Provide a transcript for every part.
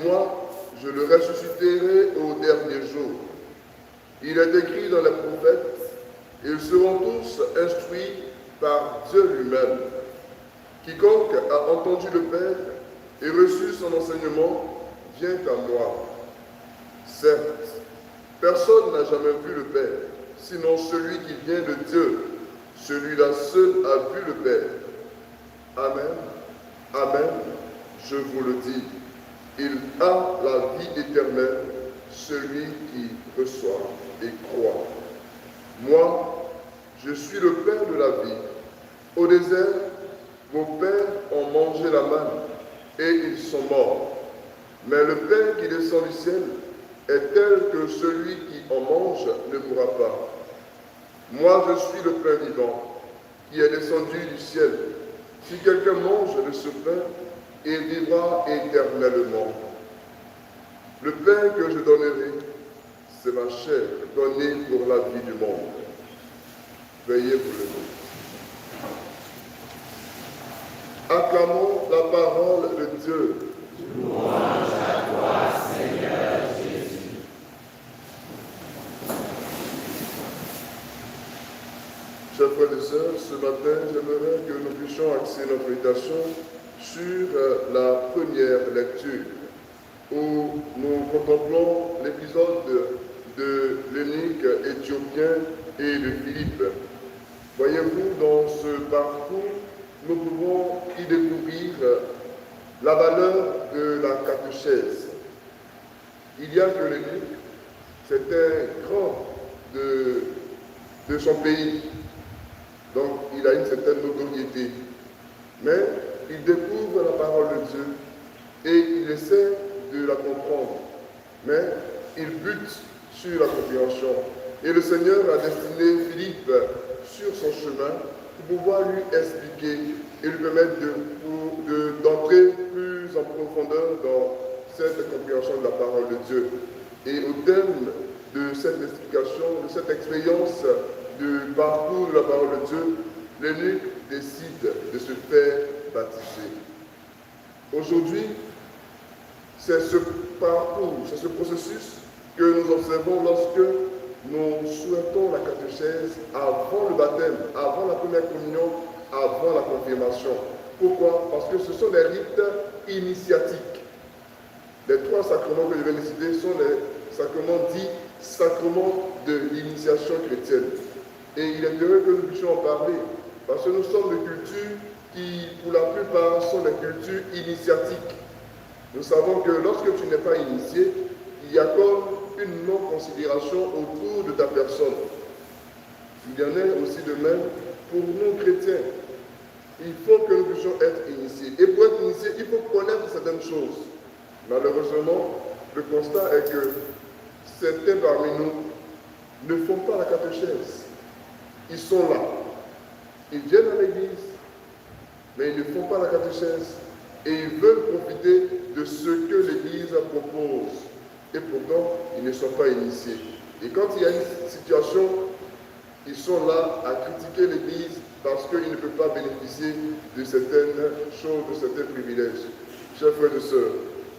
moi, je le ressusciterai au dernier jour. Il est écrit dans les prophètes, ils seront tous instruits par Dieu lui-même. Quiconque a entendu le Père et reçu son enseignement vient à moi. Certes, personne n'a jamais vu le Père, sinon celui qui vient de Dieu. Celui-là seul a vu le Père. Amen, amen, je vous le dis. Il a la vie éternelle, celui qui reçoit et croit. Moi, je suis le Père de la vie. Au désert, vos pères ont mangé la manne et ils sont morts. Mais le pain qui descend du ciel est tel que celui qui en mange ne mourra pas. Moi, je suis le pain vivant qui est descendu du ciel. Si quelqu'un mange de ce pain, il vivra éternellement. Le pain que je donnerai, c'est ma chair donnée pour la vie du monde. Veuillez vous lever. Acclamons la parole de Dieu. Louange à toi, Seigneur Jésus. Chers frères et sœurs, ce matin, j'aimerais que nous puissions axer notre méditation sur la première lecture, où nous contemplons l'épisode de l'eunuque éthiopien et de Philippe. Voyez-vous, dans ce parcours, nous pouvons y découvrir la valeur de la catéchèse. Il y a que l'eunuque, c'est un grand de son pays, donc il a une certaine notoriété. Mais il découvre la parole de Dieu et il essaie de la comprendre. Mais il bute sur la compréhension. Et le Seigneur a destiné Philippe sur son chemin pour pouvoir lui expliquer et lui permettre d'entrer plus en profondeur dans cette compréhension de la parole de Dieu. Et au terme de cette explication, de cette expérience du parcours de la parole de Dieu, l'eunuque décide de se faire baptiser. Aujourd'hui, c'est ce parcours, c'est ce processus que nous observons lorsque nous souhaitons la catéchèse avant le baptême, avant la première communion, avant la confirmation. Pourquoi? Parce que ce sont des rites initiatiques. Les trois sacrements que je viens de citer sont les sacrements dits sacrements de l'initiation chrétienne. Et il est heureux que nous puissions en parler, parce que nous sommes des cultures qui, pour la plupart, sont des cultures initiatiques. Nous savons que lorsque tu n'es pas initié, il y a comme une non-considération autour de ta personne. Il y en a aussi de même pour nous chrétiens. Il faut que nous puissions être initiés. Et pour être initié, il faut connaître certaines choses. Malheureusement, le constat est que certains parmi nous ne font pas la catéchèse. Ils sont là. Ils viennent à l'église, mais ils ne font pas la catéchèse. Et ils veulent profiter de ce que l'église propose. Et pourtant, ils ne sont pas initiés. Et quand il y a une situation, ils sont là à critiquer l'église parce qu'ils ne peuvent pas bénéficier de certaines choses, de certains privilèges. Chers frères et sœurs,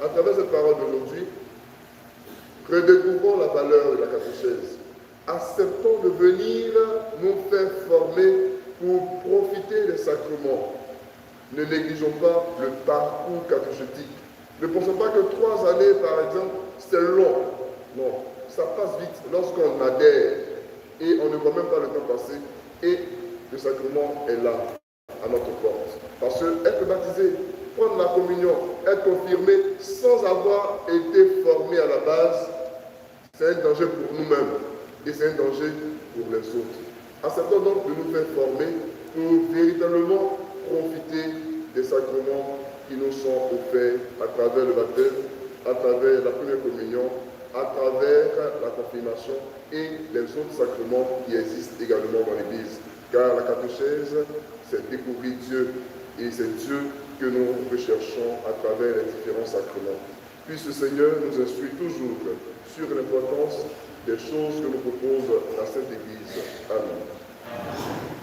à travers cette parole d'aujourd'hui, redécouvrons la valeur de la catéchèse. Acceptons de venir nous faire former pour profiter des sacrements. Ne négligeons pas le parcours catéchétique. Ne pensons pas que 3 années, par exemple, c'est long. Non, ça passe vite lorsqu'on adhère et on ne voit même pas le temps passer et le sacrement est là, à notre porte. Parce que être baptisé, prendre la communion, être confirmé sans avoir été formé à la base, c'est un danger pour nous-mêmes et c'est un danger pour les autres. Acceptons donc de nous faire former pour véritablement profiter des sacrements qui nous sont offerts à travers le baptême, à travers la première communion, à travers la confirmation et les autres sacrements qui existent également dans l'Église. Car la catéchèse, c'est découvrir Dieu et c'est Dieu que nous recherchons à travers les différents sacrements. Puisse le Seigneur nous instruire toujours sur l'importance des choses que nous propose la Sainte Église. Amen.